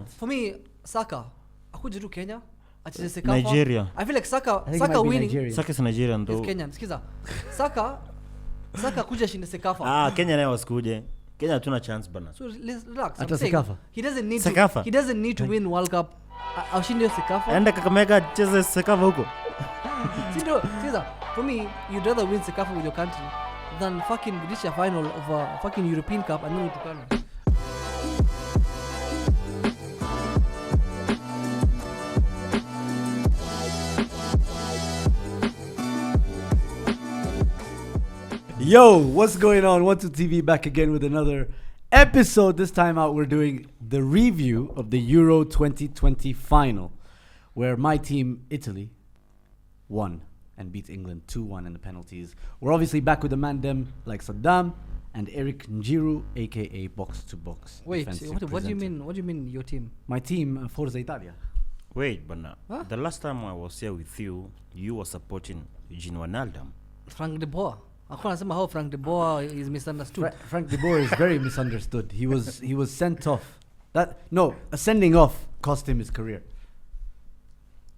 For me, Saka akuje tu Kenya acheze Sekafa. Nigeria. I feel like Saka winning. Saka is Nigerian though. Is Kenyan. Sikiza. Saka kuja shinde Sekafa. Kenya nayo wasikuje. Kenya hatuna chance bana. So relax. Ata Sekafa. He doesn't need to win World Cup. Ashinde Sekafa. Enda Kakamega cheze Sekafa huko. Sikiza. For me, you'd rather win Sekafa with your country than fucking reach a final of a fucking European Cup and then utukana. Yo, what's going on? Onetwo TV back again with another episode. This time out, we're doing the review of the Euro 2020 final, where my team, Italy, won and beat England 2-1 in the penalties. We're obviously back with the man them like Saddam and Eric Njiru, aka Box to Box. Wait, what do you mean? What do you mean your team? My team, Forza Italia. Wait, but the last time I was here with you, you were supporting Gino Wijnaldum. Frank de Boer. Akona nasema how Frank de Boer is misunderstood. Frank de Boer is very misunderstood. He was sent off. A sending off cost him his career.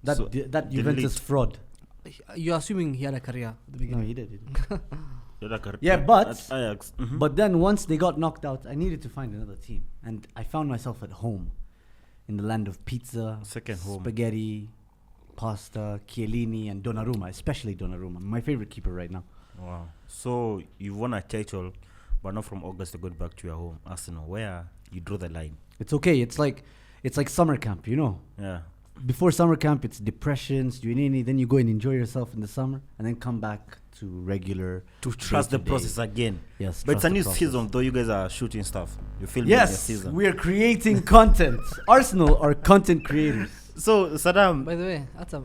That Juventus fraud. You're assuming he had a career at the beginning. No, he did. Yeah, but Ajax. Mm-hmm. But then once they got knocked out, I needed to find another team, and I found myself at home, in the land of pizza, spaghetti, pasta, Chiellini, and Donnarumma, especially Donnarumma, my favorite keeper right now. Wow. So you won a title, but not from August to go back to your home, Arsenal, where you draw the line. It's okay. It's like summer camp, you know. Yeah. Before summer camp, it's depressions, then you go and enjoy yourself in the summer, and then come back to regular. To trust the process again. Yes. But it's a new season, though. You guys are shooting stuff. You feel yes, the season. We are creating content. Arsenal are content creators. So Saddam, by the way, that's a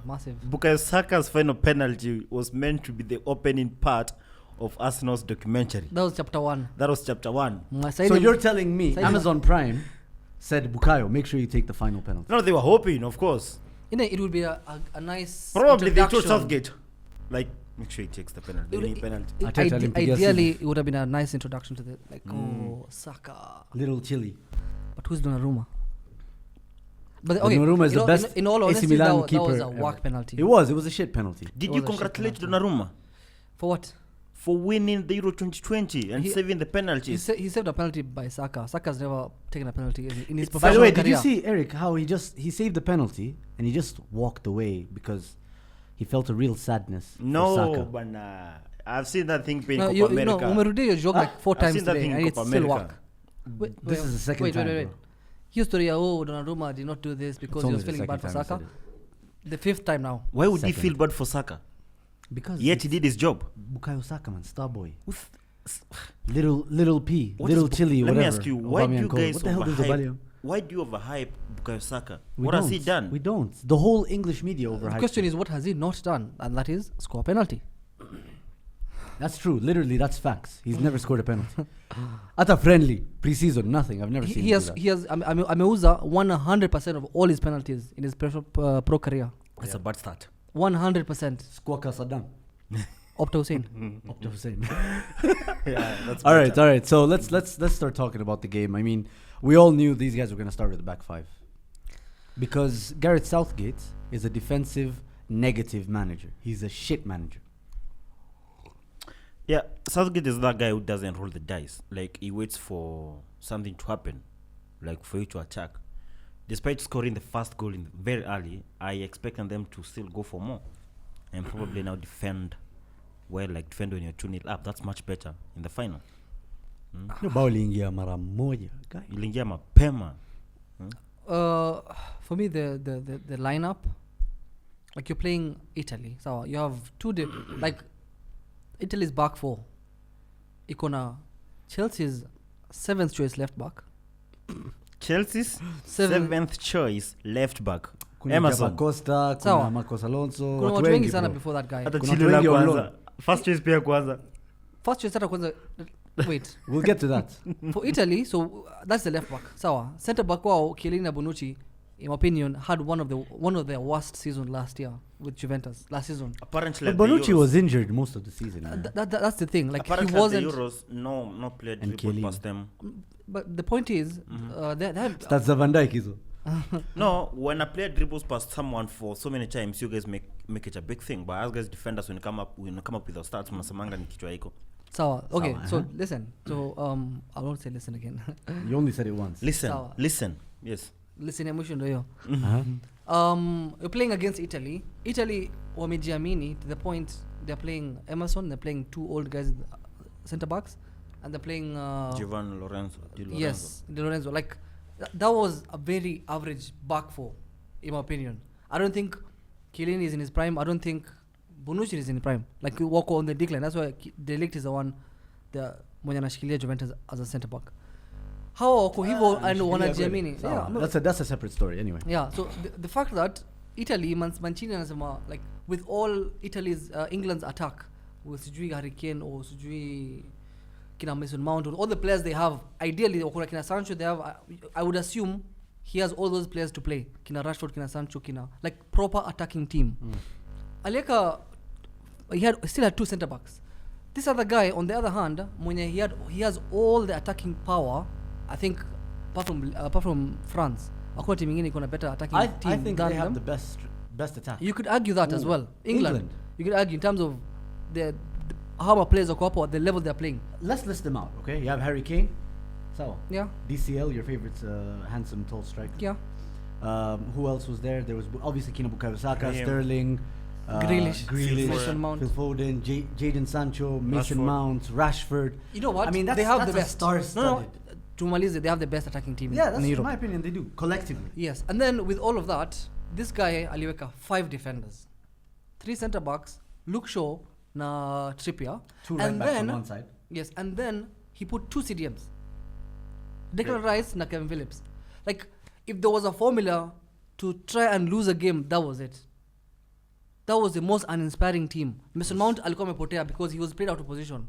massive. Bukayo Saka's final penalty was meant to be the opening part of Arsenal's documentary. That was chapter 1. So you're telling me Amazon Prime said, Bukayo, make sure you take the final penalty? No, they were hoping, of course. It would be a nice. Probably they told Southgate, like, make sure he takes the penalty. Ideally, it would have been a nice introduction to the Saka. Little chilly. But who's Donnarumma? But Donnarumma is the best. In all honesty, AC Milan that keeper was a whack penalty. It was a shit penalty. Did you congratulate Donnarumma? For what? For winning the Euro 2020 and saving the penalties. He saved a penalty by Saka. Saka's never taken a penalty in his professional career. By the way, career. did you see Eric how he saved the penalty and he just walked away because he felt a real sadness for Saka? No, but I've seen that thing in Copa America. Umerudia your joke like 4 times today and it's still work. This is the second time. Wait. History, Donnarumma did not do this because he was feeling bad for Saka. The 5th time now. Why would he feel bad for Saka? Because yet he did his job. Bukayo Saka, man, star boy. Little P, little chili, whatever. Let me ask you, why do you guys overhype? Why do you overhype Bukayo Saka? What has he done? We don't. The whole English media overhype. The question is, what has he not done? And that is score a penalty. That's true. Literally, that's facts. He's never scored a penalty. At a friendly, pre-season, nothing. I've never seen him do that. He has Ameuza 100% of all his penalties in his pro career. That's a bad start. 100%. Squawka Saddam. Opta Hussein. Opta Hussein. Yeah, that's all right. So let's start talking about the game. I mean, we all knew these guys were going to start with the back 5 because Gareth Southgate is a defensive, negative manager. He's a shit manager. Yeah, Southgate is that guy who doesn't roll the dice. Like, he waits for something to happen, like for you to attack. Despite scoring the first goal very early, I expected them to still go for more and probably now defend when you're 2-0 up. That's much better in the final. Iliingia mara moja. Iliingia mapema. For me, the lineup, like you're playing Italy, so you have like Italy's back 4. Ikona Chelsea's 7th choice left back. Chelsea's 7th choice left back. Emerson Costa, kuna Marcos Alonso. Kuna watu wengi sana before that guy. Hata Chile la kwanza. First choice pia kwanza. First choice hata kwanza. Wait. We'll get to that. For Italy, so that's the left back. Sawa. Center back wao Chiellini na Bonucci in my opinion, had one of their worst season last year with Juventus last season. Apparently, But at the Bonucci Euros- was injured most of the season. That's the thing. Like apparently he wasn't. at the Euros, no player And dribbled Chiellini. past them. But the point is, they have. That's the Van Dijk, is it? No, when a player dribbles past someone for so many times, you guys make it a big thing. But as guys defenders, when you come up with the stats, mnasemanga ni kichwa iko. So okay, Sawa, so listen. So I won't say listen again. You only said it once. Listen, Sawa. yes. Listen, emotion ndio. Uh-huh. You're playing against Italy. Italy wamejiamini to the point they're playing Emerson. They're playing two old guys, center backs, and they're playing. Giovanni Lorenzo. Di Lorenzo. Yes, Di Lorenzo. Like that was a very average back four, in my opinion. I don't think Chiellini is in his prime. I don't think Bonucci is in his prime. Like you walk on the decline. That's why De Ligt is the one, the mwenye anashikilia Juventus as a center back. How wako hivyo and wanajiamini? Yeah, no, That's a separate story anyway. yeah. So the fact that Italy, Mancini anasema like with all Italy's England's attack with sijui Harry Kane or sijui kina Mason Mount or all the players they have, ideally wakuna kina Sancho they have. I would assume he has all those players to play. Kina Rashford, kina Sancho, kina like proper attacking team. Alieka he still had two center backs. This other guy on the other hand, mwenye he has all the attacking power. I think apart from France, hakuna team ingine iko na better attacking team I think than they have them. the best attack. You could argue that as Ooh. well. England. England. You could argue in terms of the how our players are up at the level they're playing. Let's list them out, okay? You have Harry Kane. So, Yeah, DCL, your favorite handsome tall striker. yeah. Who else was there? There was obviously Kino Bukayo Saka, Him. Sterling, Grealish. Mason Mount. Phil Foden, Jadon Sancho, Mason Rashford. Mount, Rashford. You know what? I mean, they have the that's a best. star-studded. To Malize, they have the best attacking team Yeah, in that's in Europe. my opinion they do collectively. Yes, and then with all of that, this guy aliweka 5 defenders, 3 centre backs, Luke Shaw, na Trippier, Two right and backs then on one side. yes, and then he put 2 CDMs, Declan Rice na Kevin Phillips. Like if there was a formula to try and lose a game, that was it. That was the most uninspiring team. Mason Mount alikuwa amepotea because he was played out of position.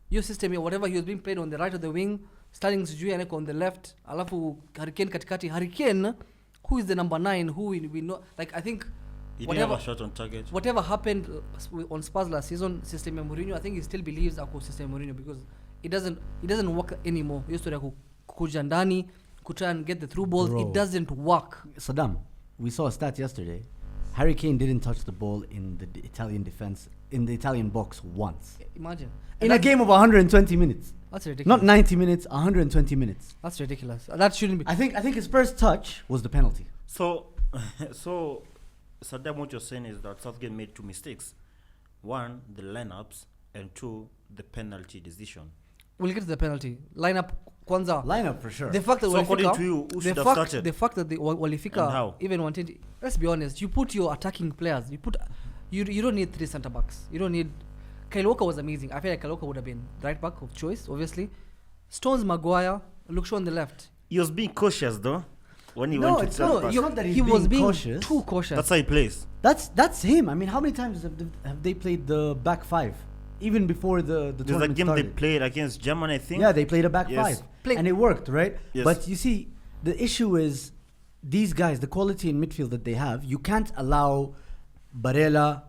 Your system here, whatever he was being played on the right of the wing, Sterling sijui aneko on the left, alafu Harry Kane katikati. Harry Kane, who is the number 9, who we know, like I think He didn't have a shot on target. whatever happened on Spurs last season, system ya Mourinho, I think he still believes ako system ya Mourinho because it doesn't work anymore. Hiyo story ya kukuja ndani, try and get the through balls, Bro. it doesn't work. Saddam, we saw a stat yesterday. Harry Kane didn't touch the ball in the Italian defense, in the Italian box once. Imagine. In a game of 120 minutes. That's ridiculous. Not 90 minutes, 120 minutes. That's ridiculous. That shouldn't be. I think his first touch was the penalty. So Saddam, what you're saying is that Southgate made 2 mistakes. 1, the lineups, and 2, the penalty decision. We'll get to the penalty. Lineup kwanza. Lineup for sure. The fact that So according walifika- to you, who the should have fact- started? The fact that the And walifika how? even 120. Let's be honest. You put your attacking players. You don't need 3 centre backs. You don't need. Kyle Walker was amazing. I feel like Kyle Walker would have been right back of choice, obviously. Stones, Maguire, Luke Shaw on the left. He was being cautious though when he No, went to it's centre not. back. It's not that he's he was being cautious. too cautious. That's how he plays. That's him. I mean, how many times have they played the back 5? Even before the There's a tournament game started. they played against Germany, I think. Yeah, they played a back Yes. 5. And it worked, right? Yes. But you see, the issue is these guys, the quality in midfield that they have, you can't allow Barella,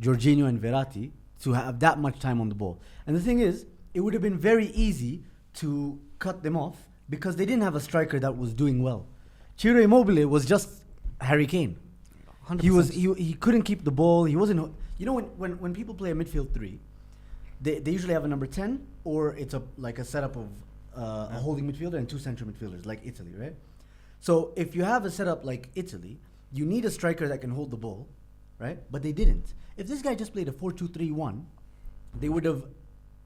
Jorginho, and Verratti to have that much time on the ball. And the thing is, it would have been very easy to cut them off because they didn't have a striker that was doing well. Ciro Immobile was just Harry Kane. 100%. He couldn't keep the ball. He wasn't. You know when people play a midfield 3, they usually have a number 10 or it's like a setup of a holding midfielder and 2 central midfielders like Italy, right? So if you have a setup like Italy, you need a striker that can hold the ball, right? But they didn't. If this guy just played a 4-2-3-1, they would have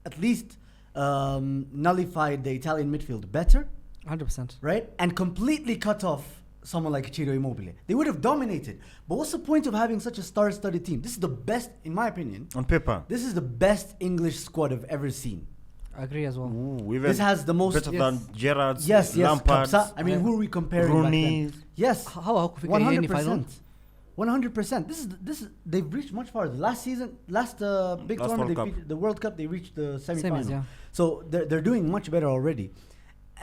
at least nullified the Italian midfield better, 100%. right? And completely cut off someone like Ciro Immobile. They would have dominated. But what's the point of having such a star-studded team? This is the best, in my opinion, On paper. this is the best English squad I've ever seen. I agree as well. Ooh, even This has the most... better than Gerrard's, Yes, Lampard's, Kapsa. I mean, who are we comparing back Rooney. then? Yes, How hakufika any final? 100%. This is they've reached much farther. Last season, big Last tournament, World they Cup. beat the World Cup. They reached the semi-final. Semis, yeah. So they're doing much better already.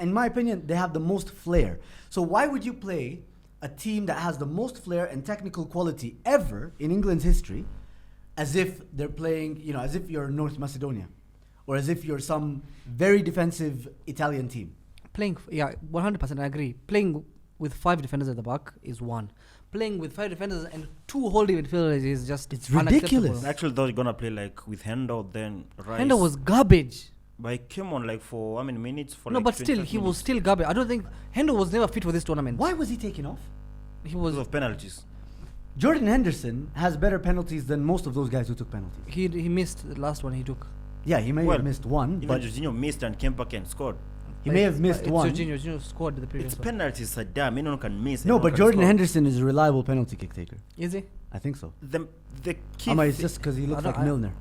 In my opinion, they have the most flair. So why would you play a team that has the most flair and technical quality ever in England's history, as if they're playing, as if you're North Macedonia, or as if you're some very defensive Italian team. Playing, 100%, I agree. Playing with 5 defenders at the back is one. Playing with 5 defenders and 2 holding midfielders is just It's ridiculous. unacceptable. Actually, they're gonna play like with Hendo, then Rice. Hendo was garbage. But he came on like for how many minutes? For No, like but still, 25 he was minutes. still garbage. I don't think Hendo was never fit for this tournament. Why was he taken off? He because was. of penalties. Jordan Henderson has better penalties than most of those guys who took penalties. He missed the last one he took. Yeah, he may Well, have missed one, Even but Jorginho missed and came back and scored. he may have missed one. Jorginho scored the previous It's one. penalties, Saddam. Anyone can miss. No, anyone but can Jordan score. Henderson is a reliable penalty kick taker. Is he? I think so. The key Ama, it's just because he looks I like don't- Milner.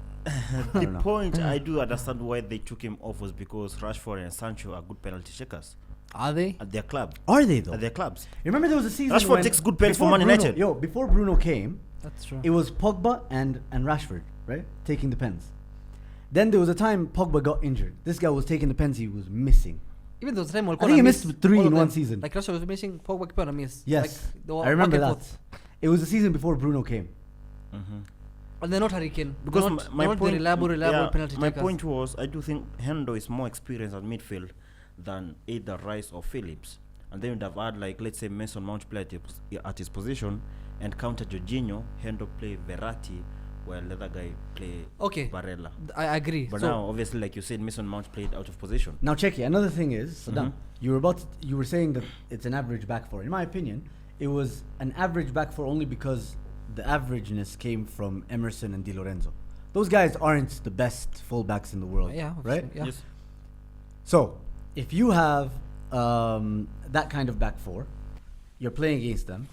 the don't know. point I do understand why they took him off was because Rashford and Sancho are good penalty checkers Are they? at their club. Are they though? At their clubs. Remember there was a season Rashford when takes good penalties for before Man United. Before Bruno came, That's true. it was Pogba and Rashford, right? Taking the pens. Then there was a time Pogba got injured. This guy was taking the pens he was missing. Even though the time I think he missed 3 in one season. Like Russia was missing, Pogba kept on a miss. Yes, Like, they were I remember back and that. forth. It was the season before Bruno came. And they're not Hurricane. Because they're not, my they're not point, the reliable penalty my takers. point was, I do think Hendo is more experienced at midfield than either Rice or Phillips. And then you'd have had, like, let's say Mason Mount play at his position and counter Jorginho, Hendo play Verratti, while the other guy play Okay. Barella. I agree. But so, now, obviously, like you said, Mason Mount played out of position. Now check it. Another thing is, Saddam, Mhm. you were saying that it's an average back four. In my opinion, it was an average back four only because the averageness came from Emerson and Di Lorenzo. Those guys aren't the best fullbacks in the world, yeah, right? Yeah. Yes. So, if you have that kind of back four, you're playing against them,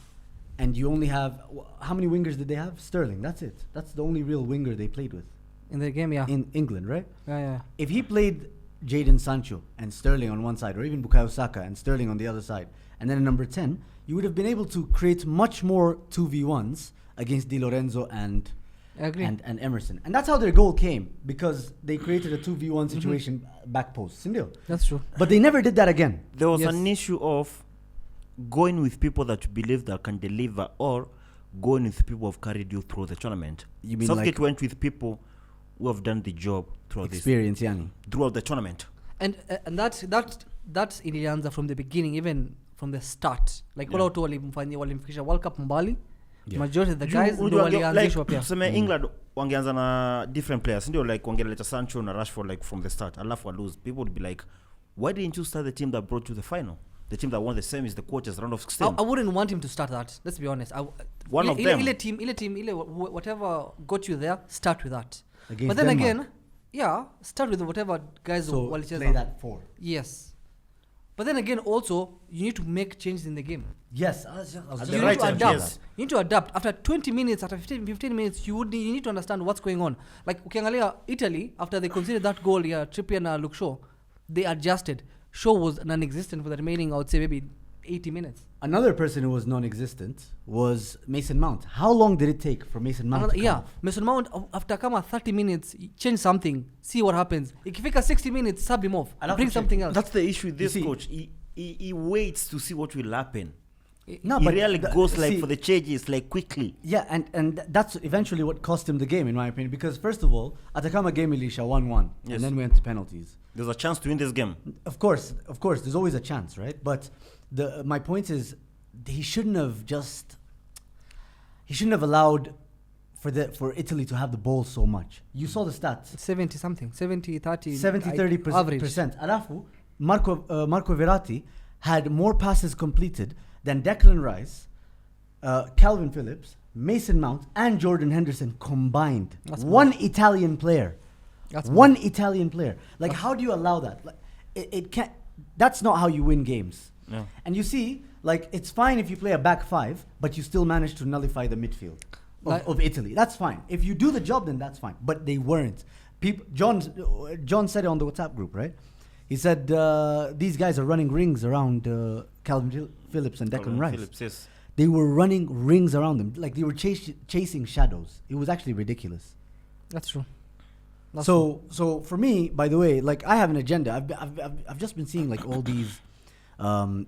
and you only have how many wingers did they have? Sterling. That's it. That's the only real winger they played with In the game, yeah. in England, right? Yeah. If he played Jadon Sancho and Sterling on one side, or even Bukayo Saka and Sterling on the other side, and then in number 10, you would have been able to create much more 2v1s against Di Lorenzo and I agree. and Emerson. And that's how their goal came, because they created a 2v1 situation back post. Sindio. That's true. But they never did that again. There was Yes. an issue of going with people that you believe that can deliver, or going with people who have carried you through the tournament. You mean Southgate like went with people who have done the job throughout experience, Yani? throughout the tournament. And that's ilianza from the beginning, even from the start. Like Yeah. wala watu walimfikisha World Cup mbali. Yeah. Majority of the Juu, guys ndo unajua walianzishwa pia. tuseme England wangeanza na different players, ndio like wangeleta Sancho na Rashford like from the start, alafu wa lose. People would be like, why didn't you start the team that brought you the final? The team that won the semis, the quarters, round of 16. I wouldn't want him to start that. Let's be honest. One of them. Ile team, whatever got you there, start with that. Against But then Denmark. again, yeah, start with whatever guys So walicheza. play that 4. Yes. But then again, also, you need to make changes in the game. Yes. I was At So the you right need to time, adapt. yes. You need to adapt. After 20 minutes, after 15 minutes, you need to understand what's going on. Like ukiangalia Italy, after they conceded that goal, Trippier and Luke Shaw, they adjusted. Shaw was non-existent for the remaining, I would say, maybe 80 minutes. Another person who was non-existent was Mason Mount. How long did it take for Mason Mount to come off? Mason Mount, after kama 30 minutes, change something, see what happens. Ikifika 60 minutes, sub him off. I'll have Bring to check. something else. That's the issue with this see- coach. He waits to see what will happen. No, He but really the- goes like see- for the changes like quickly. Yeah, and that's eventually what cost him the game, in my opinion. Because first of all, Atacama game Elisha 1-1, Yes. and then went to penalties. There's a chance to win this game. Of course, there's always a chance, right? But my point is, he shouldn't have allowed for Italy to have the ball so much. You saw the stats. 70 something, 70, 30. 70-30% average. Alafu, Marco Verratti had more passes completed than Declan Rice, Calvin Phillips, Mason Mount, and Jordan Henderson combined. That's One Italian player. That's One Italian player. Like, how do you allow that? Like, it can't. That's not how you win games. Yeah. And you see, like, it's fine if you play a back five, but you still manage to nullify the midfield of Italy. That's fine. If you do the job, then that's fine. But they weren't. John said it on the WhatsApp group, right? He said these guys are running rings around Calvin Phillips and Declan Rice. Phillips, yes. They were running rings around them, like they were chasing shadows. It was actually ridiculous. That's true. So for me, by the way, like, I have an agenda. I've just been seeing like all these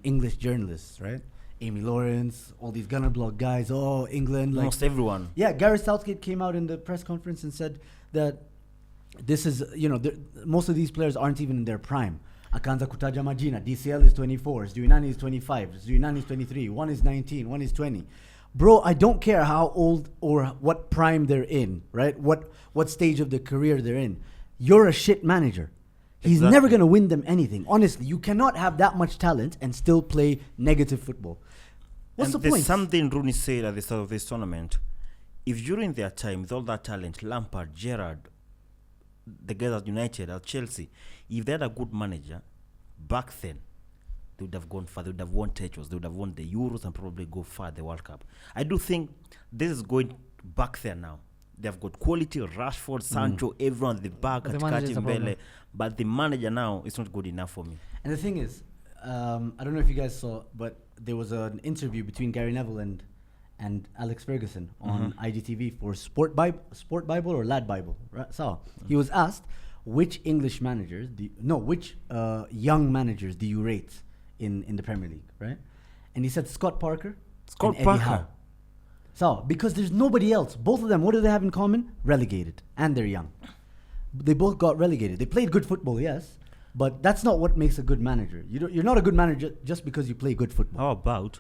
English journalists, right? Amy Lawrence, all these gunner block guys. Oh, England, like Almost everyone. yeah. Gareth Southgate came out in the press conference and said that this is, most of these players aren't even in their prime. Akaanza kutaja majina. DCL is 24, Zduinani is 25, Zduinani is 23, one is 19, one is 20. Bro, I don't care how old or what prime they're in, right? What stage of the career they're in. You're a shit manager. He's Exactly. never going to win them anything. Honestly, you cannot have that much talent and still play negative football. What's And the there's point? something Rooney said at the start of this tournament. If during their time, with all that talent, Lampard, Gerrard, the guys at United, at Chelsea, if they had a good manager, back then, they would have gone far. They would have won titles. They would have won the Euros and probably go far at the World Cup. I do think this is going back there now. They've got quality, Rashford, Sancho, everyone at the back, But the manager is a Mbele. problem. But the manager now is not good enough for me. And the thing is, I don't know if you guys saw, but there was an interview between Gary Neville and Alex Ferguson on IGTV for Sport Bible or Lad Bible. Right? So he was asked which English managers, which young managers do you rate in the Premier League, right? And he said Scott Parker, Scott and Eddie Parker. Howe. So because there's nobody else, both of them, what do they have in common? Relegated, and they're young. They both got relegated. They played good football, yes, but that's not what makes a good manager. You're not a good manager just because you play good football. How about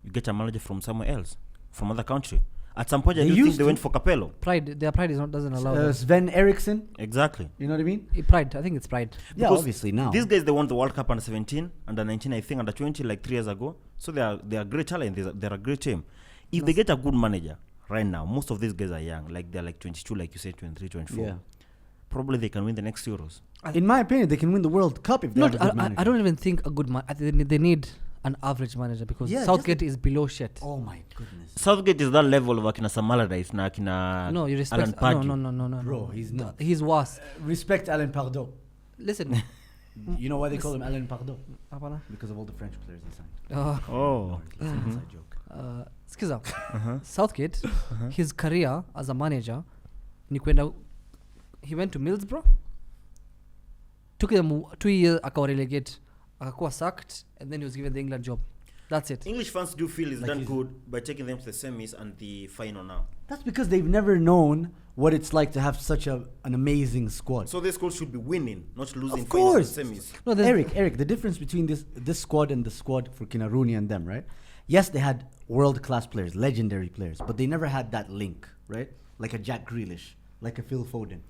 you get a manager from somewhere else, from other country? At some point, I They do think used they to. went for Capello. Their pride doesn't allow them. Sven Eriksson, Exactly. you know what I mean? Pride, I think it's pride. Yeah, Because obviously now. These guys, they won the World Cup under 17, under 19, I think, under 20, like 3 years ago. So they are great talent. They're a great team. If they get a good manager right now, most of these guys are young. Like they're like 22, like you said, 23, 24. Yeah. Probably they can win the next Euros. In my opinion, they can win the World Cup if they have a good manager. I don't even think a good man. They need an average manager because Yeah, Southgate is below shit. Oh my goodness. Southgate is that level of Akina Sam Allardyce na Akina No, you Alan respect. Pardew. No. Bro, he's not. He's worse. Respect Alain Pardo. Listen. You know why they call him Alain Pardo? Apana? Because of all the French players he signed. Oh. It's an inside joke. Skiza. Southgate, his career as a manager, he went to Middlesbrough. Took him 2 years, akawa relegate, akakuwa sacked, and then he was given the England job. That's it. English fans do feel he's Like done he's- good by taking them to the semis and the final now. That's because they've never known what it's like to have such an amazing squad. So this squad should be winning, not losing Of finals course. and semis. No, there's- Eric, the difference between this squad and the squad for Rooney and them, right? Yes, they had world-class players, legendary players, but they never had that link, right? Like a Jack Grealish, like a Phil Foden.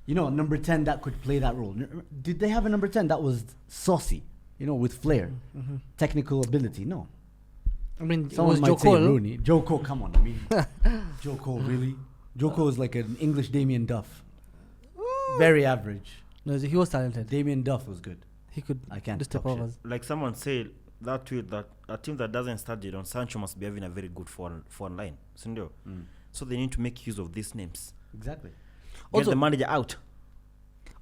Number 10 that could play that role. Did they have a number 10 that was saucy, with flair, technical ability? No. I mean, it Someone was might Joe say Cole. Rooney. Joe Cole, come on. I mean, Joe Cole, really? Joe Cole is like an English Damien Duff. Very average. No, he was talented. Damien Duff was good. He could I can't do step talk shit. overs. Like someone said, that tweet that a team that doesn't study on Sancho must be having a very good foreign line. Sindio? So they need to make use of these names. Exactly. Get Also- the manager out.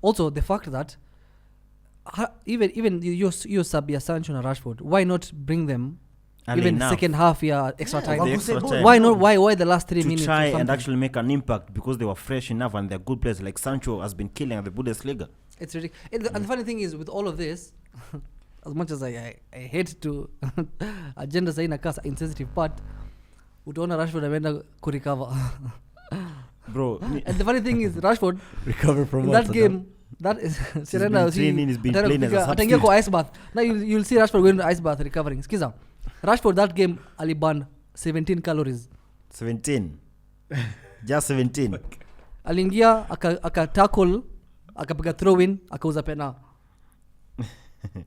Also, the fact that even you Sabia, Sancho and Rashford, why not bring them Early even enough. second half extra Yeah, time? The extra time. Why not? Why the last 3 To minutes? try or and something? actually make an impact because they were fresh enough and they're good players. Like Sancho has been killing at the Bundesliga. It's ridiculous. And the funny thing is, with all of this, as much as I hate to agenda say nakasa insensitive part, utaona Rashford ameenda kurecover. Bro, And the funny thing is, Rashford Recover from in what? that game, that is been training, he's been playing as a ataingia kwa substitute. ice bath. Now you'll see Rashford going to ice bath recovering. Skiza, Rashford that game aliburn 17 calories. 17. Just 17. Aliingia aka tackle, akapiga throw in, akauza pena.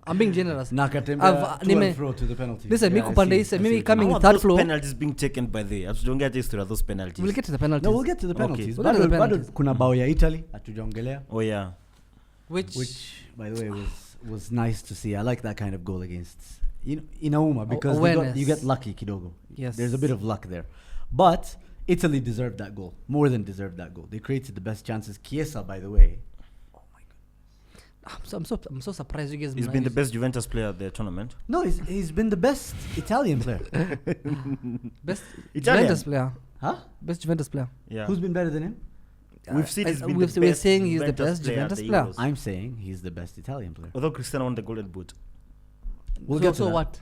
I'm being generous. Nakatembea to and fro to the penalty. Listen, Yeah, Miku I Pandey see, said I maybe see. coming How are third those floor. penalties being taken by the... Don't get used to those penalties. We'll get to the penalties. No, we'll get to the Okay. penalties. We'll get to the Bado penalties. kuna bao ya Italy hatujaongelea, Oh, yeah. which by the way was nice to see. I like that kind of goal against Inauma because Awareness. you get lucky kidogo. Yes. There's a bit of luck there. But Italy deserved that goal. More than deserved that goal. They created the best chances. Chiesa, by the way. I'm so surprised you guys. He's been the best Juventus player at the tournament. No, he's been the best Italian player. best Italian. Juventus player. Huh? Best Juventus player. Yeah. Who's been better than him? We've seen he's been we're the best saying he's the best player at Juventus the player. Euros. I'm saying he's the best Italian player. Although Cristiano won the Golden Boot. We'll so get to so that. what?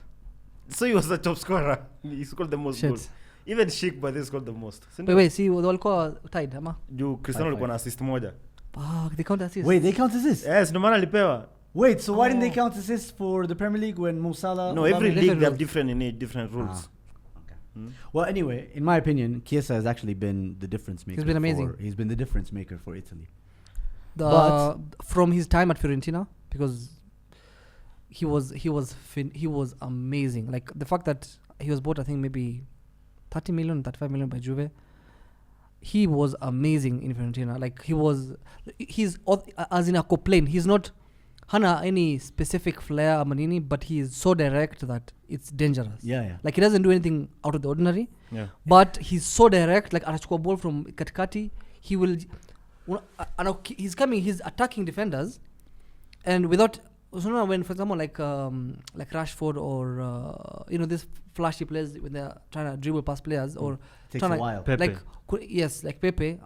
So he was the top scorer. He scored the most Shit. goals. Even Sheik, but they scored the most. Wait, see, walikuwa tied ama? Juu Cristiano alikuwa na assist moja. Fuck, they count assist. Wait, they count assists? Yes, ndio maana alipewa. Wait, so why didn't they Oh. count assists for the Premier League when Mo Salah... No, every different league they have rules. different in it, different rules. Okay. Well, anyway, in my opinion, Chiesa has actually been the difference maker. been amazing. He's been the difference maker for Italy. From his time at Fiorentina, because he was amazing. Like the fact that he was bought, I think maybe 30 million, 35 million by Juve. He was amazing in Fiorentina. Like he's as in a complain. He's not hana any specific flair or manini, but he is so direct that it's dangerous. Yeah. Like he doesn't do anything out of the ordinary. Yeah. But he's so direct. Like anachukua ball from katikati, he will. He's attacking defenders, and without. So when, for example, like Rashford or these flashy players when they're trying to dribble past players or Takes a while. Pepe. like Pepe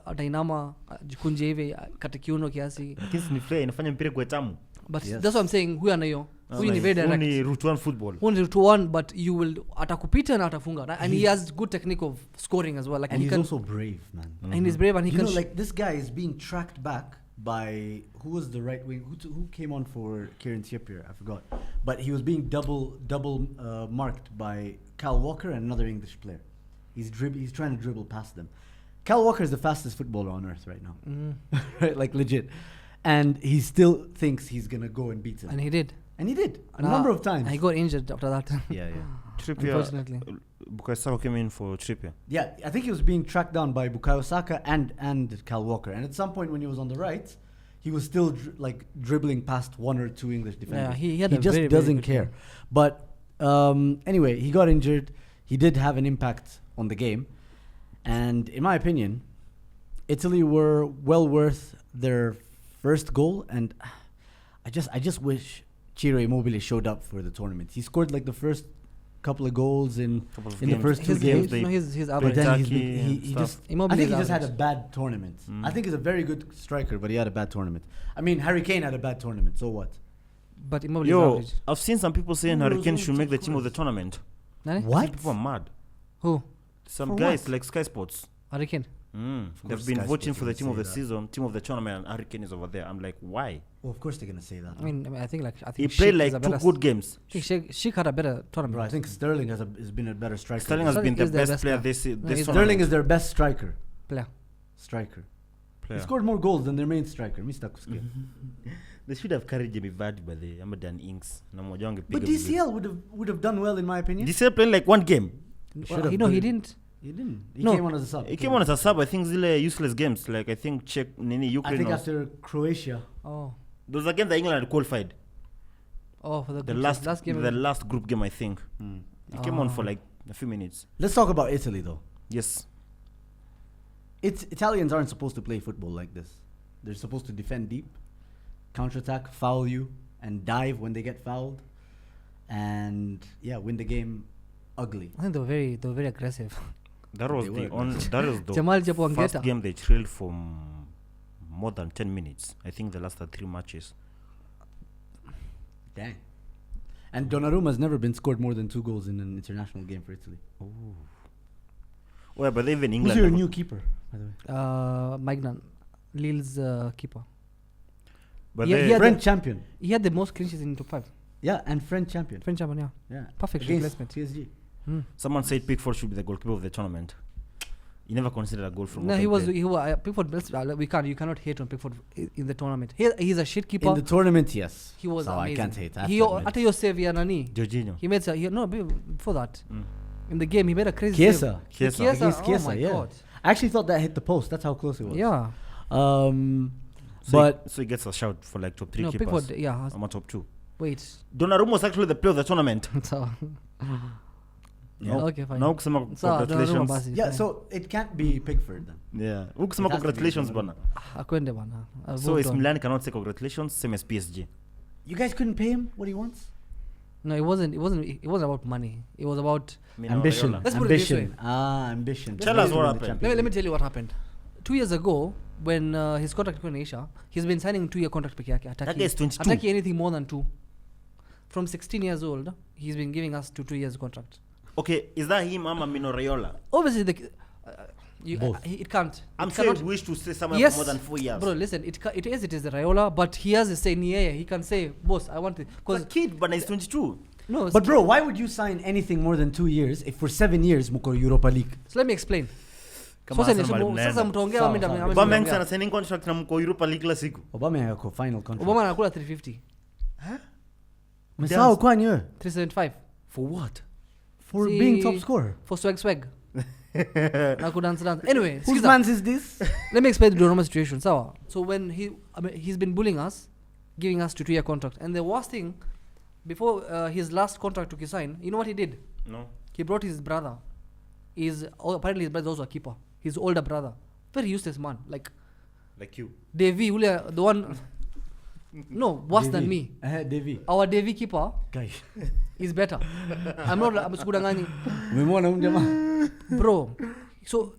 atainama jikunje hivi kata kiuno kiasi, Kisi ni fair, inafanya mpira kwa tamu. but Yes. that's what I'm saying. Huyu anayo, huyu ni very direct. Ni route one football. Huyu ni route one, but you will atakupita na atafunga, and he has good technique of scoring as well. Like And he he's can, also brave, man. and he's brave, and he You can. know, like this guy is being tracked back by who was the right wing? Who came on for Kieran Trippier? I forgot. But he was being double marked by Kyle Walker and another English player. He's trying to dribble past them. Kyle Walker is the fastest footballer on earth right now, right? Like legit, and he still thinks he's gonna go and beat him, And he did. and he did a number of times. And he got injured after that. yeah. Trippier. Unfortunately. Bukayo Saka came in for Trippier. Yeah, I think he was being tracked down by Bukayo Saka and Kyle Walker. And at some point when he was on the right, he was still dribbling past one or two English defenders. Yeah, he had a just very, very doesn't good care. game. But anyway, he got injured. He did have an impact on the game. And in my opinion, Italy were well worth their first goal. And I just wish Ciro Immobile showed up for the tournament. He scored like the first couple of goals in the first two games. His But average. then Kentucky and he stuff. just Immobile I think is he just had a average. bad tournament. I think he's a very good striker, but he had a bad tournament. I mean, Harry Kane had a bad tournament, so what? But Immobile is Yo, average. I've seen some people saying Who Harry knows Kane who should make the top team of the scores? Nani? tournament. What? Some people are mad. Who? Some For guys what? like Sky Sports. Harry Kane. They've course been Sky voting Sports for the will team of say the that. season, team of the tournament, and Harry Kane is over there. I'm like, why? Well, of course they're gonna say that. I mean, I think He Sheik played is like a two better good games. I think Sheik had a better tournament. Bro, I think Sterling has been a better striker. Sterling has been Sterling the is their best best player player. this he's tournament. Sterling is their best striker. player. Striker. player. He scored more goals than their main striker, Mr. Kuske. They should have carried Jamie Vardy by the Amadan Inks. Na mmoja wangepiga But vizuri. DCL would have done well in my opinion. DCL played like one game. Should Well, have he done it. didn't. He didn't. He No. came on as a sub. He came on as a sub. I think zile useless games. Like I think Czech, Nini, I Ukraine. think was- after Croatia. Oh, those against the England had qualified. for the The group last last game. the last group game, I think. He came on for Ah. like a few minutes. Let's talk about Italy though. Yes. Italians aren't supposed to play football like this. They're supposed to defend deep, counterattack, foul you, and dive when they get fouled, and win the game ugly. I think they were very aggressive. That was They the were on. That was the Jamal Japo first Angeta. game they trailed for more than 10 minutes. I think the last 3 matches. Dang. And Donnarumma has never been scored more than 2 goals in an international game for Italy. Well, but even Who's England. your never- new keeper, by the way? Magnan, Lille's keeper. But Yeah, they- he had French champion. He had the most clean sheets in top 5. Yeah, and French champion. French champion, yeah. Yeah. Perfect Against replacement. PSG. someone said Pickford should be the goalkeeper of the tournament. He never considered a goal from. No, open he was. play. He was. Pickford. You cannot hate on Pickford in the tournament. He's a shit keeper. In the tournament, yes. He was so amazing. I can't hate. I have He to admit. after your save, yeah, nani. Jorginho. He made before that. In the game, he made a crazy Chiesa. save. Chiesa. Against Oh Chiesa, my yeah. god. I actually thought that hit the post. That's how close it was. Yeah. But So he gets a shout for like top 3 No, keepers. Pickford. Yeah. I'm a top 2. Wait. Donnarumma was actually the player of the tournament. So. No. Okay, fine. Now kusema So, Donnarumma congratulations. basi, yeah, fine. so it can't be Pickford then. Yeah. Ukisema It has to be congratulations Donnarumma. bana. Akwende bana. So Moved is on. Milan cannot say congratulations, same as PSG. You guys couldn't pay him what he wants? No, it wasn't. It wasn't about money. It was about. Mino Ambition. Raiola. Let's put it this Ambition. Ambition. Tell us what happened. Let me tell you what happened. 2 years ago, when his contract was in Asia, he's been signing 2-year contract peke yake. That guy is 22. Hataki anything more than 2. from 16 years old, he's been giving us 2 years contract. Okay, is that him, Ama Mino Raiola? Obviously, Both. it can't. I'm it sure cannot, he wish to stay somewhere Yes, for more than 4 years. Bro, listen, it is the Raiola, but he has a say in the air. He can say, boss, I want it. He's Because a kid, but he's 22. no, But bro, why would you sign anything more than 2 years if for 7 years muko Europa League? so let me explain. Kama Sasa Arsenal ni- mnaenda. sasa mtaongea Sawa, mimi sawa. ndio- Aubameyang sana signing contract na mko Europa League kila siku. Aubameyang yako final contract. Obama anakula 350, Umesahau kwani wewe? 375 For what? For See- being top scorer. for swag. Na kudance dance. Anyway, Whose sikiza. man's is this? Let me explain the Donnarumma situation. So when he's been bullying us, giving us 2 year contract, and the worst thing, before his last contract to sign, you know what he did? No. He brought his brother. Apparently his brother is also a keeper. His older brother, very useless man. Like you. Davy, the one. No, worse than me. Devi. Our Davy keeper Guy. is better. I'm sikudangani. Umemwona huyu jamaa? Bro. So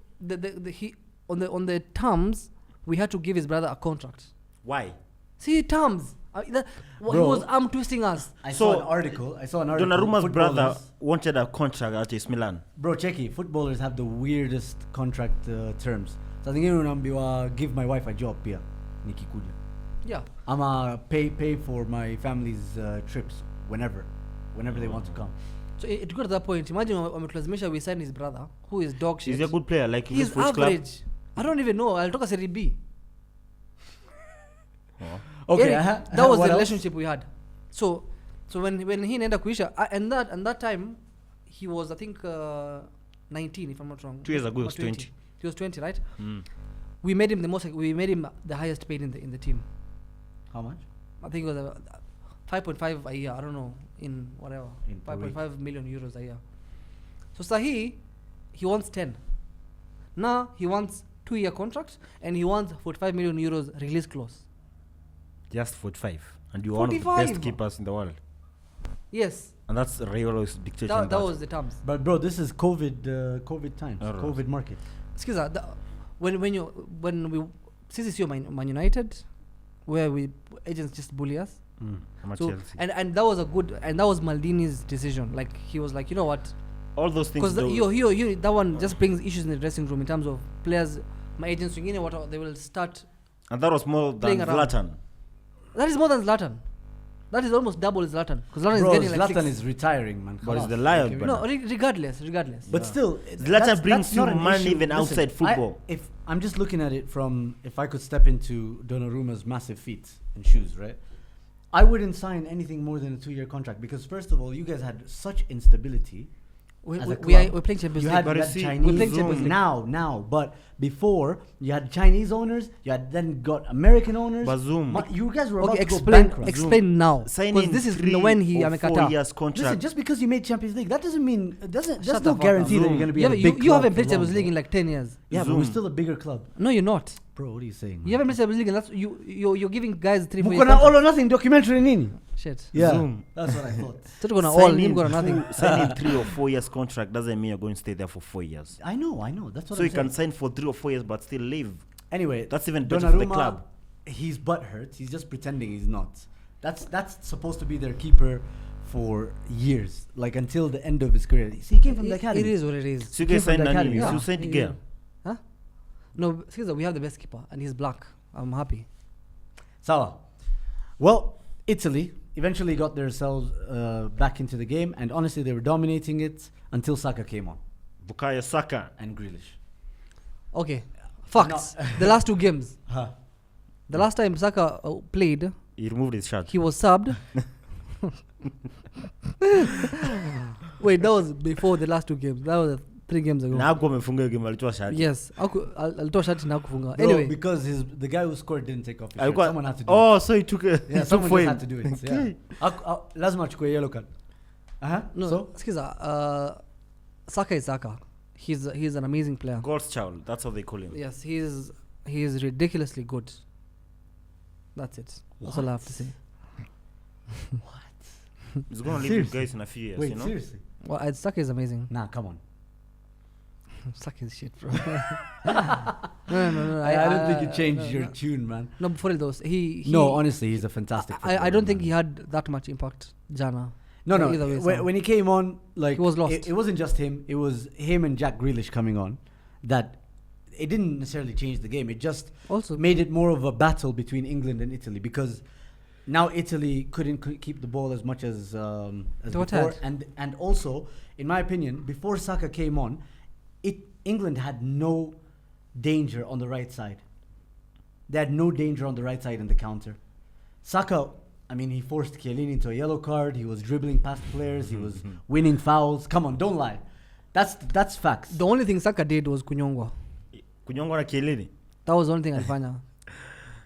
he on the terms we had to give his brother a contract. Why? See terms. He Bro. was arm twisting us. I So, saw an article. Donnarumma's brother Footballers- wanted a contract at AC Milan. Bro, checky. Footballers have the weirdest contract terms. So zingine unaambiwa give my wife a job pia nikikuja. Yeah. I'ma pay for my family's trips whenever they want to come. So it got to that point. Imagine wametulazimisha we sign his brother, who is dog shit. He's a good player, like he He's plays for his club. average. I don't even know. I'll talk a Serie B. Okay, That was what the else? relationship we had. So when he naenda kuisha, and that time he was I think 19 if I'm not wrong. 2 years ago he Or was 20. He was 20, right? Mm. We made him the highest paid in the team. How much? I think it was 5.5 a year. I don't know in whatever. In per week. 5.5 million euros a year. So Sahi, he wants 10. Now he wants 2 year contract and he wants 45 million euros release clause. Just 45. And you're one of the 45. best keepers in the world. Yes, And that's Raiola's dictating that was the terms. But bro, this is COVID times, Alright. COVID market. Excuse me. When we CCC Man United, where we agents just bully us. I'm at So Chelsea. and that was that was Maldini's decision. Like he was like, you know what? All those things. Because though- that one just brings issues in the dressing room in terms of players. My agents, you know what? They will start. and that was more than playing around. Zlatan. That is more than Zlatan. That is almost double Zlatan. Because Zlatan Bro, is getting like Zlatan 6. is retiring, man. But it's Khalas. the lion, Okay, but- No, regardless. But still, Zlatan brings not you an money issue. even Listen, outside football. If I'm just looking at it from, if I could step into Donnarumma's massive feet and shoes, right? I wouldn't sign anything more than a 2 year contract because first of all, you guys had such instability. As a We're club. playing Champions You League. had, But you you had see, Chinese we're playing Champions owners League. now, but before you had Chinese owners, you had then got American owners. Bazoum. You guys were about Okay, to go bankrupt. explain now. Signing Because this is 3 when he or 4 amekata. years contract. Listen, just because you made Champions League, that doesn't mean there's Shut no the fuck guarantee up. that you're going to be You at a haven't, big you club haven't for played Champions long, League bro. in like 10 years. Yeah, but we're Zoom. still a bigger club, No, you're not. bro. What are you saying? You haven't played Champions League, and that's you're giving guys 3-4 Muko na all or nothing documentary nini? Shit. Yeah, Zoom. that's what I thought. So we're gonna all, him gonna nothing. Signing 3 or 4 years contract doesn't mean you're going to stay there for 4 years. I know. That's what So I'm you can saying. sign for 3 or 4 years but still leave. Anyway, That's even better for the Donnarumma, club. He's butthurt. He's just pretending he's not. That's supposed to be their keeper for years, like until the end of his career. See, he came from the academy. It is what it is. So you Came guys from signed the Nani. academy. You Yeah. signed Yeah. Gale. Huh? No, seriously, we have the best keeper, and he's black. I'm happy. Sawa. Well, Italy eventually got themselves back into the game, and honestly, they were dominating it until Saka came on Bukayo Saka. and Grealish. Okay, facts. The last 2 games. Huh. The last time Saka played, He removed his shirt. he was subbed. Wait, that was before the last 2 games. That was 3 games ago. Na hakuwa amefunga hiyo game alitoa shati. Yes, alitoa shati na kufunga. Bro, Anyway, because the guy who scored didn't take off his shirt. Alikuwa- Someone had to do it. Oh, so he took a Yeah, he took someone for just him. had to do it. Okay. Yeah. Lazima achukue yellow card. no, So? Skiza, Saka is Saka. He's an amazing player. God's child. That's how they call him. Yes, he is ridiculously good. That's it. That's all I have to say. He's gonna leave you Seriously? guys in a few years. Wait, you know. seriously? Well, Saka is amazing. Nah, come on. Suck his shit, bro. no. I don't think you changed your tune, man. No, for real though. He No, honestly, he's a fantastic. I don't think he had that much impact, Jana. No. Either way, When he came on, like he was lost. It wasn't just him. It was him and Jack Grealish coming on. That it didn't necessarily change the game. It just also made it more of a battle between England and Italy because now Italy couldn't keep the ball as much as before. And also, in my opinion, before Saka came on, England had no danger on the right side. They had no danger on the right side in the counter. Saka, I mean, he forced Chiellini into a yellow card. He was dribbling past players. He was winning fouls. Come on, don't lie. That's facts. The only thing Saka did was kunyongwa. Kunyongwa na Chiellini. That was the only thing alifanya.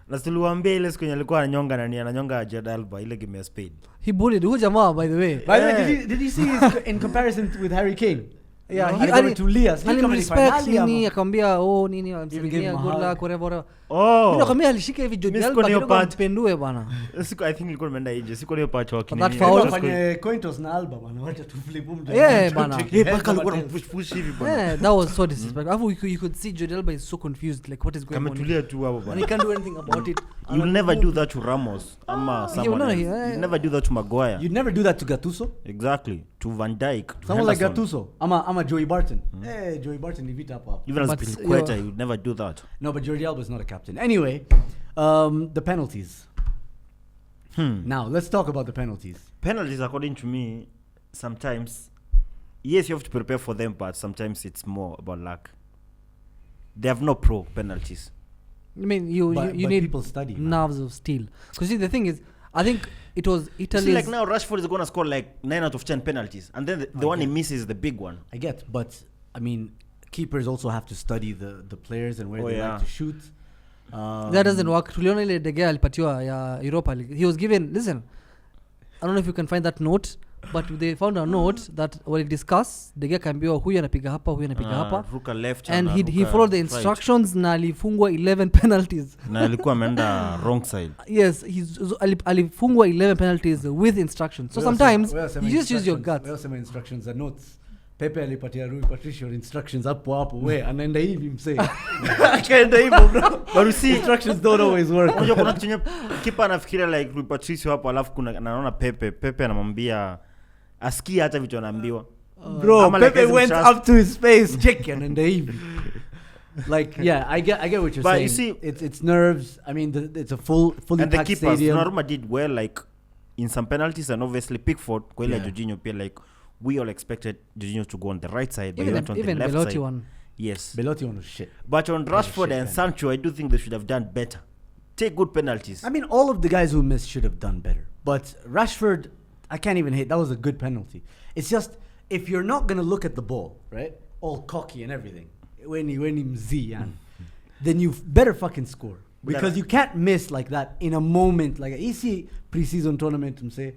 Na tuliwaambia ile siku alikuwa ananyonga nani ananyonga Jadalba ile game ya Spain. He bullied who jamaa, by the way. By the way, did you see his in comparison with Harry Kane? Yeah, he got to Lias. He respect nini akamwambia nini amsalimia good luck whatever. Mimi nakwambia alishika hivi Jordi Alba kidogo mpendue bana. Siku I think ilikuwa imeenda nje. Siku leo pacha waki. That foul kwenye Cointos na Alba bana. Wacha tu flip mja. Yeah bana. Paka alikuwa push hivi bana. Yeah, that was so disrespectful. You could see Jordi Alba is so confused like what is going on. Kametulia tu hapo bana. And he can't do anything about it. You'll never do that to Ramos ama someone. You never do that to Maguire. You'd never do that to Gattuso? Exactly. To Van Dijk. Someone like Gattuso. Ama Joey Barton. Hey, Joey Barton ni vita hapo. Even as Pinqueta, you'd never do that. No, but Jordi Alba is not a captain. Anyway, the penalties. Now, let's talk about the penalties. Penalties, according to me, sometimes, yes, you have to prepare for them, but sometimes it's more about luck. They have no pro penalties. I mean, you need people study nerves of steel. Because see, the thing is, I think it was Italy. See, like now, Rashford is going to score like 9 out of 10 penalties, and then the one he misses is the big one. I get, but I mean, keepers also have to study the players and where they like to shoot. That doesn't work. Tuliona ile De Gea alipatiwa ya Europa League. He was given, listen, I don't know if you can find that note, but they found a note that when they discuss, De Gea kaambiwa huyu anapiga hapa, Ruka left and he followed the instructions na alifungwa 11 penalties. Na alikuwa ameenda wrong side. Yes, alifungwa 11 penalties with instructions. So sometimes you just use your guts. Where some instructions are notes. Pepe alipatia Rui Patricio instructions hapo we anaenda hivi msee. Akaenda hivyo bro. But you see instructions don't always work. Unajua kuna kitu kipa anafikiria like Rui Patricio hapo alafu kuna anaona Pepe anamwambia asikie hata vitu anaambiwa. Bro, Pepe went up to his face check anaenda hivi. Like yeah, I get what you're saying. But you see it's nerves. I mean it's a fully and packed the keepers, stadium. Donnarumma did well like in some penalties and obviously Pickford kwa ile Jorginho pia like we all expected Jorginho to go on the right side, but he went on the left Belotti side. one. Yes. Belotti one was shit. But on Rashford and Sancho, I do think they should have done better. Take good penalties. I mean, all of the guys who missed should have done better. But Rashford, I can't even hate. That was a good penalty. It's just, if you're not going to look at the ball, right, all cocky and everything, when he mzian, then you better fucking score. Because you can't miss like that in a moment. Like, easy pre-season tournament, say.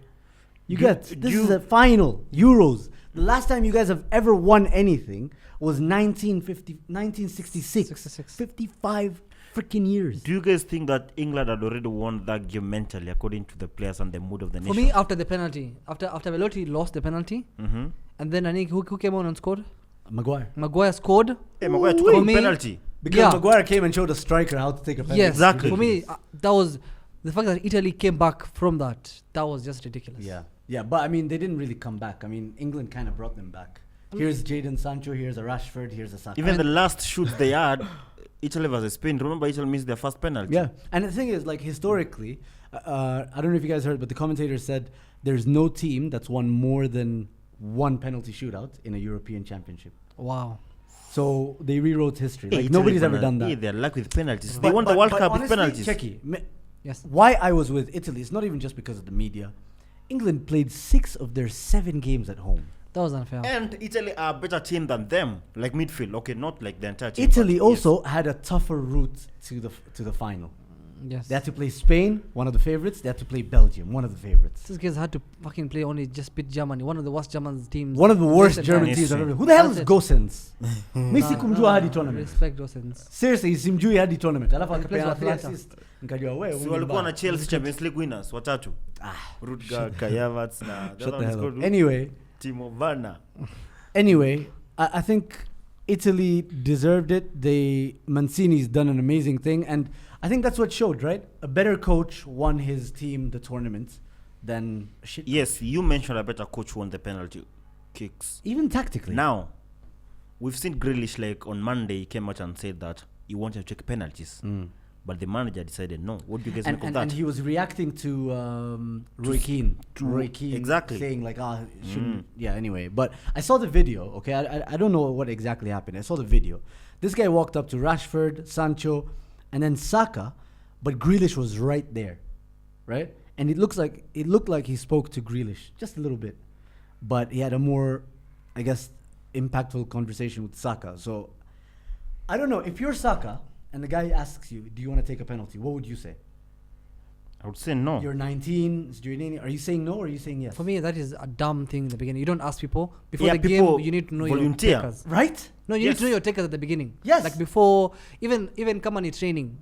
This is a final, Euros. The last time you guys have ever won anything was 1966. 55 freaking years. Do you guys think that England had already won that game mentally according to the players and the mood of the nation? For me, after the penalty, after Belotti lost the penalty, and then I think who came on and scored? Maguire scored. Hey, Maguire took a penalty. Because Maguire came and showed a striker how to take a penalty. Yes, exactly. For me, that was the fact that Italy came back from that. That was just ridiculous. Yeah, but I mean, they didn't really come back. I mean, England kind of brought them back. Here's Jadon Sancho, here's a Rashford, here's a Saka. Even the last shoot they had, Italy versus Spain. Remember, Italy missed their first penalty. Yeah, and the thing is, like, historically, I don't know if you guys heard, but the commentator said there's no team that's won more than one penalty shootout in a European championship. Wow. So they rewrote history. Like, nobody's ever done that. They're lucky with penalties. They won the World Cup with penalties. Checky, yes. Why I was with Italy, it's not even just because of the media. England played 6 of their 7 games at home. That was unfair. And Italy are a better team than them, like midfield. Okay, not like the entire team. Italy also had a tougher route to the final. Yes. They had to play Spain, one of the favorites. They had to play Belgium, one of the favorites. These guys had to fucking play only just beat Germany, one of the worst German teams. One of the worst German teams I've ever. Who the hell is Gosens? Misi kumjua hadi tournament. Respect Gosens. Seriously, simjui hadi tournament. Alafu akapeana assist. Nikajua wewe. Si walikuwa na Chelsea Champions League winners watatu. Rudiger, Kai Havertz na Shut the hell up. Anyway, Timo Werner. Anyway, I think Italy deserved it. Mancini's done an amazing thing, and I think that's what showed, right? A better coach won his team the tournament than a shit. Yes, you mentioned a better coach won the penalty kicks. Even tactically. Now, we've seen Grealish, like on Monday, he came out and said that he wanted to check penalties. But the manager decided no. What do you guys make of that? And he was reacting to Roy Keane. Roy Keane exactly. saying like, shouldn't. Yeah, anyway. But I saw the video, okay? I don't know what exactly happened. I saw the video. This guy walked up to Rashford, Sancho, and then Saka, but Grealish was right there, right? And it looked like he spoke to Grealish just a little bit. But he had a more, I guess, impactful conversation with Saka. So, I don't know. If you're Saka and the guy asks you, do you want to take a penalty? What would you say? I would say no. You're 19. Are you saying no or are you saying yes? For me, that is a dumb thing in the beginning. You don't ask people. Before Yeah, the people game, you need to know volunteer. your takers. Right? No, you need Yes. to know your takers at the beginning. Yes. Like before, even kama ni training,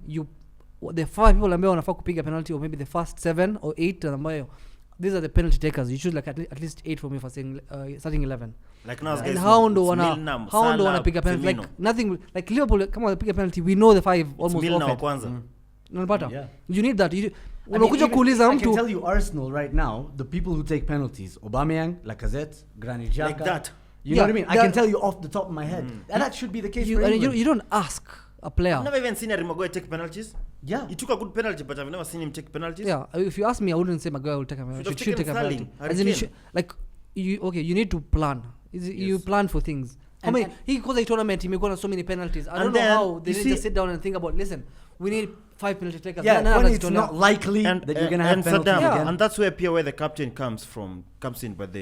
the 5 people ambao wanafaa kupiga penalty, or maybe the first 7 or 8 ambayo, these are the penalty takers. You choose like at least 8 for me for saying starting 11. Like now, And how ndo wana piga penalty? Like nothing, like Liverpool kama wanapiga penalty, we know the 5 almost Milner wa offside. kwanza. Unapata? Yeah. You need that. I Unakuja kuuliza can mtu tell you Arsenal right now, the people who take penalties, Aubameyang, Lacazette, Granit Xhaka. Like that. You know what I mean? I Yeah. can tell you off the top of my head. And that should be the case you, for and England. you don't ask a player. I've never even seen Harry Maguire take penalties. Yeah. He took a good penalty, but I've never seen him take penalties. Yeah, if you ask me, I wouldn't say Maguire will take a Should penalty. have Should take taken a penalty. Sterling, As in, Harry Kane. like you need to plan. You plan for things. How And- many? He goes a tournament. He may go on so many penalties. I And don't know then, how they you need see- to sit down and think about. Listen, we need 5 penalty takers. Yeah, No, when that's it's tournament. not likely that you're going to have penalties Saddam, Yeah. again. and that's where the captain comes in. But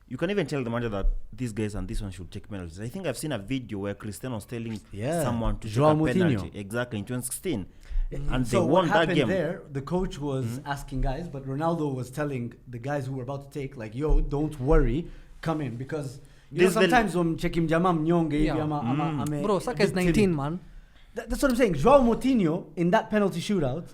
you can even tell the manager that these guys and this one should take penalties. I think I've seen a video where Cristiano was telling Yeah, someone to Joao take a penalty. Moutinho. Exactly, in 2016. And So they what won that happened game. there, the coach was asking guys, but Ronaldo was telling the guys who were about to take, like, yo, don't worry, come in. Because you know, This the- sometimes when chekim jama mnyonge hivi Yeah. ama ame- Bro, Saka is a bit 19, timid. man. That's what I'm saying. Joao Moutinho in that penalty shootout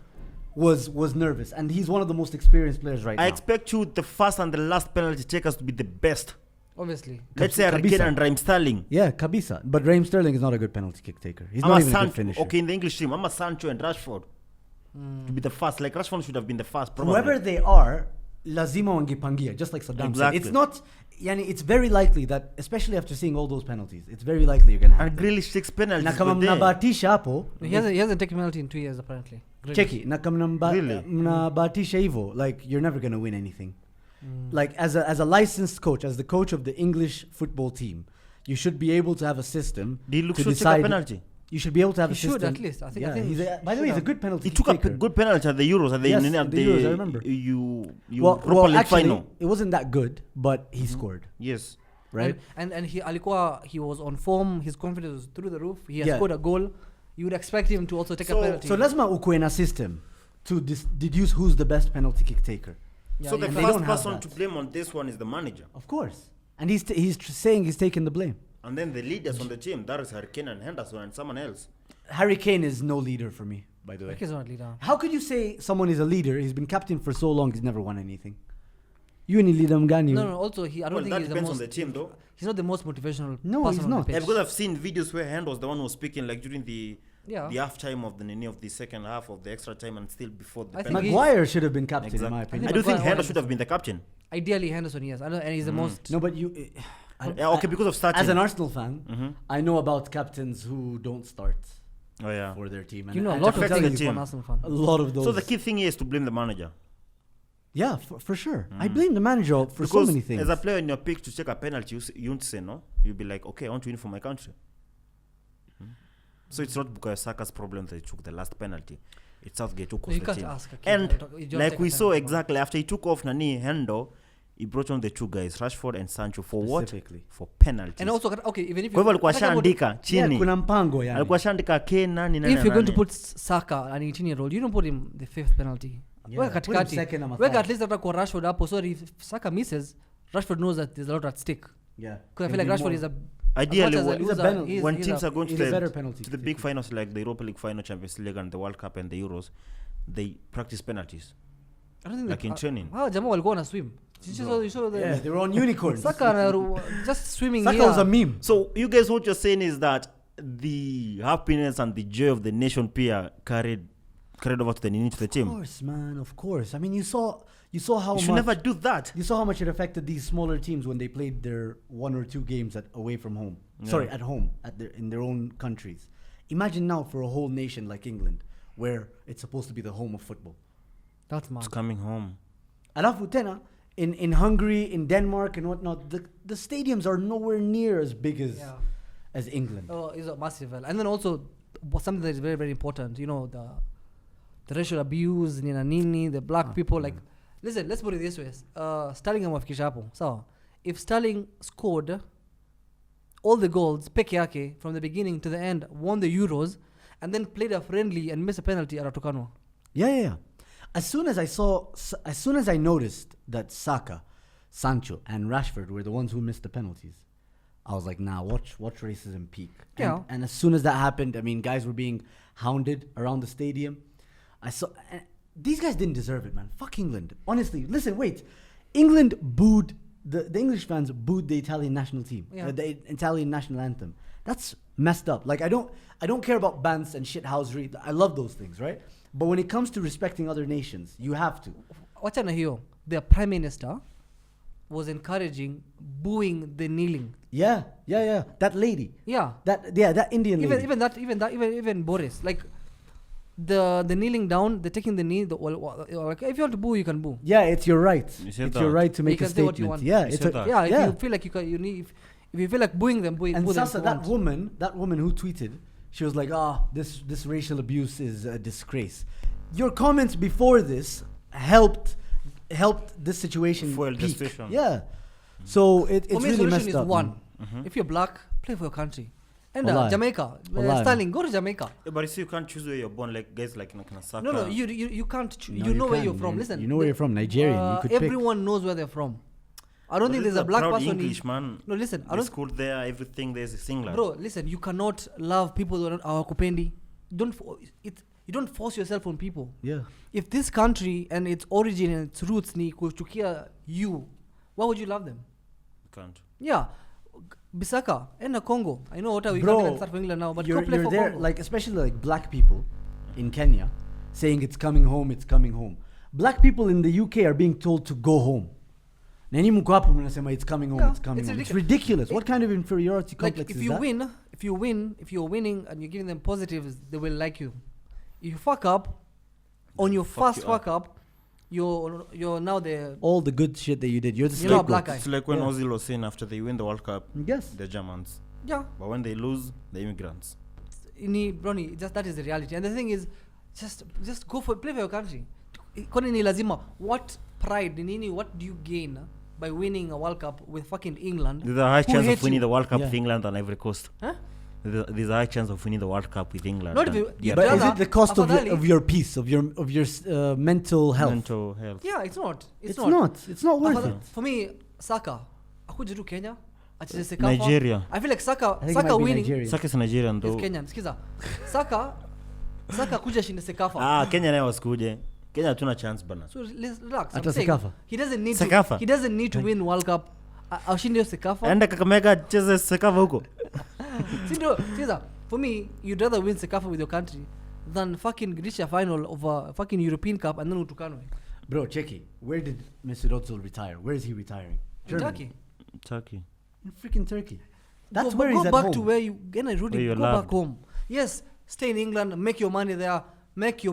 was nervous, and he's one of the most experienced players right I now. expect you, the first and the last penalty takers, to be the best. Obviously. Let's say Harry Kabisa. Kane and Raheem Sterling. Yeah, Kabisa. But Raheem Sterling is not a good penalty kick taker. He's I'm not a even a good Sancho. finisher. Okay, in the English team, I'm a Sancho and Rashford to be the first. Like Rashford should have been the first. Probably. Whoever they are, lazima wangepangia, just like Saddam said. Exactly. It's not, yani, it's very likely that, especially after seeing all those penalties, it's very likely you're going to have And them. Grealish takes penalties. Na kama but then- mnabahatisha hapo, He hasn't taken penalty in 2 years apparently. Grealish. cheki, na kama Really? mnabahatisha hivyo, like, you're never going to win anything. Like, as a licensed coach, as the coach of the English football team, you should be able to have a system Did he look to should take a decide. penalty? You should be able to have He a should system. at least. I think Yeah, he by the way, he's a should good penalty He took a taker. good penalty at the Euros at the Yes, at at the Euros, I remember. You Well, League actually, final. it wasn't that good, but he scored, Yes. right? And he was on form. His confidence was through the roof. He has Yeah. scored a goal. You would expect him to also take a penalty. So lazima ukuwe na system to deduce who's the best penalty kick taker. Yeah, So the you they first don't have person that. to blame on this one is the manager. Of course. And he's saying he's taking the blame. And then the leaders on the team, that is Harry Kane and Henderson and someone else. Harry Kane is no leader for me, by the way. He's not leader. How could you say someone is a leader? He's been captain for so long, he's never won anything. You ni leader mgani? No. Also, I don't Well, think that he's the depends on most. the team, though. He's not the most motivational. No, person he's on the not. pitch. Yeah, because I've seen videos where Hand was the one who was speaking, like during the Yeah. half time of the second half of the extra time, and still before the I think penalty. Maguire should have been captain, in my Exactly. opinion. I do think Maguire Henderson was- should have been the captain. Ideally, Henderson, yes. And he's the most. No, but you. Yeah, okay, because of starting. As an Arsenal fan, Mhm. I know about captains who don't start Oh yeah. for their team. You know a and lot I of can tell affects things the for an team. Arsenal fan. a lot of those. So the key thing here is to blame the manager. Yeah, for sure. I blame the manager for so Because many things. as a player in your pick to take a penalty, you won't say no. You'll be like, okay, I want to win for my country. So it's not Bukayo Saka's problem that he took the last penalty. It's Southgate who caused You the can't team. ask a kid. And You just like take a we saw penalty. exactly after he took off Nani Hendo, he brought on the two guys, Rashford and Sancho, for what? Specifically. For penalties. And also, okay, even if Kwa hivyo alikuwa hata kama- shaandika Yeah, chini. kuna mpango yani. Alikuwa shaandika Kane nani nani. if you're going to nani. put Saka an 18-year-old, you don't put him the fifth penalty. Yeah, Weka put him katikati. second ama Weka third. at least hata kwa Rashford hapo, so if Saka misses, Rashford knows that there's a lot at stake. Yeah. Because I He'll feel like be Rashford more- is a Ideally, as much as a when- He's a loser, penalty. he's- when he's teams a- are going to he's a better the, penalty to the big finals like the Europa League final, Champions League, and the World Cup and the Euros, they practice penalties. I don't think Like in training. jamaa walikuwa wana swim You saw the Yeah, they were on unicorns. Saka just swimming Saka here. was a meme. So you guys, what you're saying is that the happiness and the joy of the nation peer carried over to the team. Of course, man. Of course. I mean, you saw how You should much. never do that. You saw how much it affected these smaller teams when they played their 1 or 2 games away from home. Yeah. Sorry, at home, in their own countries. Imagine now for a whole nation like England, where it's supposed to be the home of football. That's mad. It's coming home. Alafu tena, in Hungary, in Denmark, and whatnot, the stadiums are nowhere near as big as England. Oh, it's a massive. And then also something that is very, very important. You know, the racial abuse, nini, the black people. Like, listen, let's put it this way. Sterling amefikisha hapo. So, if Sterling scored all the goals, peke yake, from the beginning to the end, won the Euros, and then played a friendly and missed a penalty at Atukanwa. Yeah. As soon as I noticed that Saka, Sancho, and Rashford were the ones who missed the penalties, I was like, nah, watch racism peak. Yeah. And as soon as that happened, I mean, guys were being hounded around the stadium. These guys didn't deserve it, man. Fuck England. Honestly, listen, wait. England booed, the English fans booed the Italian national team, the Italian national anthem. That's messed up. Like, I don't care about bans and shithousery. I love those things, right? But when it comes to respecting other nations, you have to. Wachana hiyo, their prime minister was encouraging booing the kneeling. Yeah. That lady. Yeah. That Indian lady. Even Boris, like the kneeling down, the taking the knee. Like, if you want to boo, you can boo. Yeah, it's your right. You said It's that. your right to make You a can say what you statement. want. Yeah, You it's said a, that. Yeah, yeah. if you feel like if you feel like booing them, boo And them. Sasa, that woman who tweeted, she was like, this racial abuse is a disgrace. Your comments before this helped this situation Fuel the peak. situation. Yeah. So it's For me, really solution messed is up. one. man. If you're black, play for your country. And Wallahi. Jamaica, Wallahi. Sterling, go to Jamaica. Yeah, but you see, you can't choose where you're born. Like guys like Saka. No, you can't. No, You know where can. you're from. Listen, You know where you're from. Nigerian. You could pick. everyone knows where they're from. I don't But think this there's is a black proud person. English, man. No, listen. I They don't. school there, everything there's is England. Bro, listen. You cannot love people who are hawakupendi. You don't force yourself on people. Yeah. If this country and its origin and its roots ni kuchukia you, why would you love them? You can't. Yeah. Bisaka and Congo. I know what we Bro, can't start for England now, but you're go play for there, Congo. like especially like black people in Kenya saying it's coming home. Black people in the UK are being told to go home. Nani mko hapo mnasema it's coming home, Yeah, it's coming it's home. It's ridiculous. ridiculous. What kind of inferiority Like complex if is you that? win, if you're winning and you're giving them positives, they will like you. If you fuck up, on your Fuck first you fuck up, you're now the All the good shit that you did, you're the You're not scapegoat. black guy. It's like when Yeah. Ozil was saying after they win the World Cup, Yes. the Germans. yeah. But when they lose, the immigrants. Brony, just that is the reality. And the thing is, just go play for your country. Kwani ni lazima, what pride nini, what do you gain by winning a World Cup with fucking England? There's a high who chance hate of winning you? the World Cup Yeah. with England on Ivory Coast. Huh? There's a high chance of winning the World Cup with England. Not than if you- the But other is it the cost of Afadhali- your peace, of your mental health? mental health. Yeah, it's not. It's not. It's not worth Afadhali- it. For me, Saka, akuje tu Kenya, acheze Sekafa. Nigeria. I feel like Saka I think it might be winning Nigerian. Saka is Nigerian is though. Kenyan. Sikiza. Saka kuja shinde Sekafa. Kenya nayo wasikuje. Kenya hatuna chance bana. So relax. I'm Hata saying Sekafa. he doesn't need Sekafa. he doesn't need to win World Cup. Ashinde hiyo Sekafa. Enda Kakamega cheze Sekafa huko. Sikiza. For me, you'd rather win Sekafa with your country than fucking reach a final of a fucking European Cup and then utukanwe. Bro, Cheki, where did Mr. Ozil retire? Where is he retiring? Germany. Turkey. In freaking Turkey. That's go, where go he's at back home. to where you Rudy, Where go you're back loved. home. Yes, stay in England, make your money there, make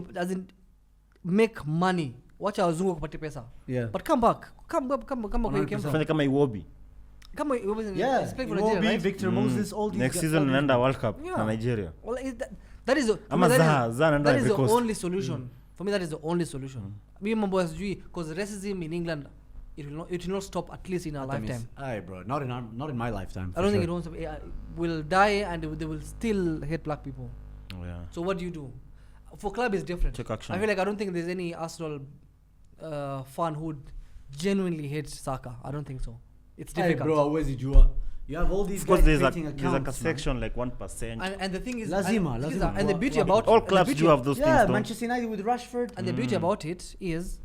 money. Wacha wazungu kupata pesa. Yeah. But come back where you came from. Fanya kama Iwobi. Come on, Yeah, he's playing for Iwobi, Nigeria, right? Victor Moses, all these Next guys- season all these- anaenda World Cup Yeah. na Nigeria. Well, that is the, Ama Zaha anaenda that is Ivory the Coast. only solution. For me, that is the only solution. Me mambo ya sijui, because racism in England, it will not stop at least in our lifetime. Aye, bro. Not in my lifetime. I don't think it won't stop. Will die and they will still hate black people. Oh, yeah. So what do you do? For club is different. Take action. I feel like I don't think there's any Arsenal fan who genuinely hates Saka. I don't think so. It's Hey, difficult. bro, where's Jua? You have all these Of course, guys there's creating like accounts, a section like 1%. And the thing is, Lazima. and the beauty Wa- about All and the clubs beauty- do have those Yeah, things. though. Manchester United with Rashford. And the beauty about it is,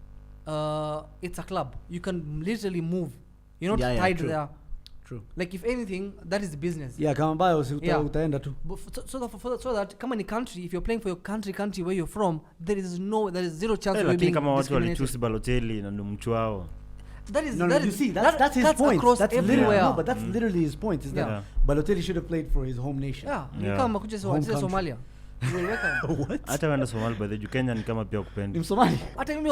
it's a club. You can literally move. You're not Yeah, tied true. there. True. Like if anything, that is the business. Yeah, kama mbaya Yeah. utaenda tu. But so that kama ni country, if you're playing for your country where you're from, there is zero chance of you lakini being kama watu discriminated. walichusi Balotelli na ndo mtu wao. That is No, that you is- see, that's his that's point. across That's everywhere. literally, no, but that's literally his point. Is Yeah. that Balotelli should have played for his home nation. Yeah, Yeah. ni kama kucheza Home wacheza country. Somalia. You will welcome. What? Hata wenda Somali by the way, Kenya ni kama pia Ni kupendi. Msomali. Hata mimi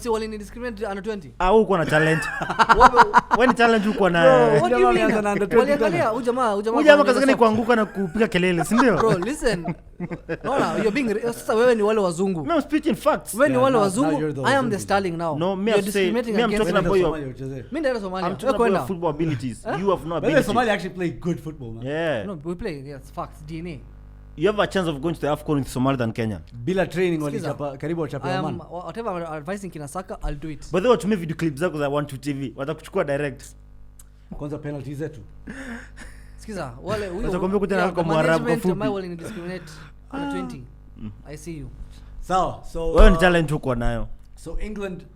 walini discriminate under 20. Uko na talent. Wewe ni talent uko na What do you Jamaa mean? alianza na under 20 Waliangalia tena. huyu jamaa Ujamaa kazi gani kuanguka na kupiga kelele, si ndio? Bro, listen. Naona you're being sasa wewe ni wale wazungu. No, I'm speaking facts. Wewe ni Yeah, wale now wazungu. you're the I am the wazungu. starling now. No, me You're I'm saying- discriminating me I'm against talking me. about your- Somalia ucheze. Mimi ndaenda Somalia. I'm talking about your football abilities. You have no By the way, ability. Somalia actually play good football, man. Yeah. No, we play. Yes, facts. DNA. You have a chance of going to the AFCON with Somalia than Kenya. Bila training Sikiza. walichapa karibu wachape I am Oman. whatever I'm advising kina Saka, I'll do it. By the way, watumie video clips zako za 1 TV. Watakuchukua direct. Kwanza penalty zetu. Sikiza, wale huyo. Watakwambia kuja na yeah, kwa the Mwarabu management fupi. ambao walini discriminate under 20. I see you. Sawa. So Wewe ni talent uko nayo. So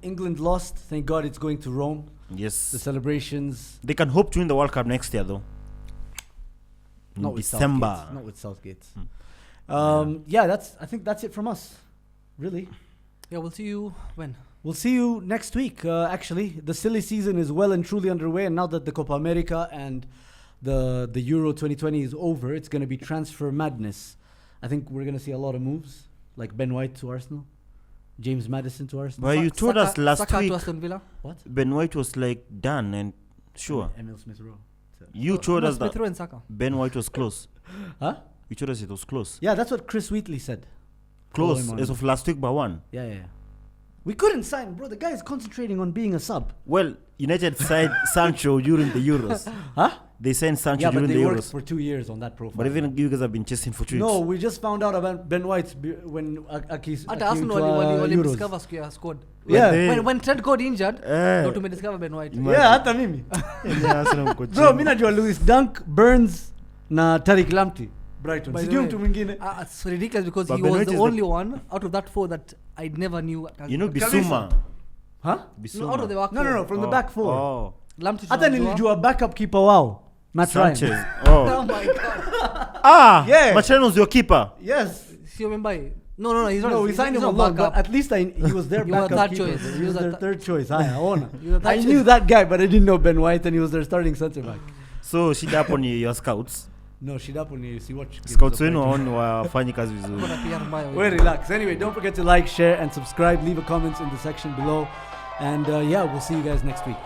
England lost. Thank God it's going to Rome. The Yes. celebrations They can hope to win the World Cup next year though. In not with December. Southgate. Not with Southgate. Yeah, I think that's it from us. Really. Yeah, we'll see you when. We'll see you next week. Actually, the silly season is well and truly underway, and now that the Copa America and the Euro 2020 is over, it's going to be transfer madness. I think we're going to see a lot of moves, like Ben White to Arsenal, James Maddison to Arsenal. Well, you told us last Saka week to Aston Villa. What? Ben White was like done and sure. Emil Smith Rowe. You told us Smith that Rowe and Saka. Ben White was close. Huh? You told us it was close. Yeah, that's what Chris Wheatley said. Close Follow him as on. of last week by one. Yeah. We couldn't sign, bro. The guy is concentrating on being a sub. Well, United signed Sancho during the Euros. Huh? They signed Sancho Yeah, but during they the worked Euros. for 2 years on that profile. But even you guys have been chasing for 2 No, weeks. we just found out about Ben White when Aki's Hata Arsenal wali discover siku ya squad. Yeah. Hey. When Trent got injured, Eh. ndo tumediscover Ben White. Imagine. Yeah, hata mimi. Yeah, Arsenal mko Bro, chini. mimi najua Louis Dunk, Burns na Tariq Lamptey. Brighton. By the Sijui way, mtu mwingine. It's ridiculous because But he Ben was White the is the- only one out of that four that I never knew. You know Kalisa. Bissouma. Huh? Bissouma. No, out of the back No, four. from the back four. Oh. Lamptey Hata tunamjua. nilijua backup keeper wao. Matt Ryan. Sanchez. Oh Oh. my god. Ah! Yeah. Machino was your keeper. Yes. Sio Membai. No, he's not. No, we he's signed him not on loan, but backup. at least he was their You were backup third keeper. choice. He You was were their third choice. Haya, ona. You were third I choice. knew that guy, but I didn't know Ben White, and he was their starting center back. So shida hapo ni your scouts. No, Shidapo ni si watch. games Scouts of wenu Brighton. waoni wafanyi kazi vizuri. Kuna PR mbaya wewe. Well, relax. Anyway, don't forget to like, share, and subscribe. Leave a comment in the section below. And yeah, we'll see you guys next week.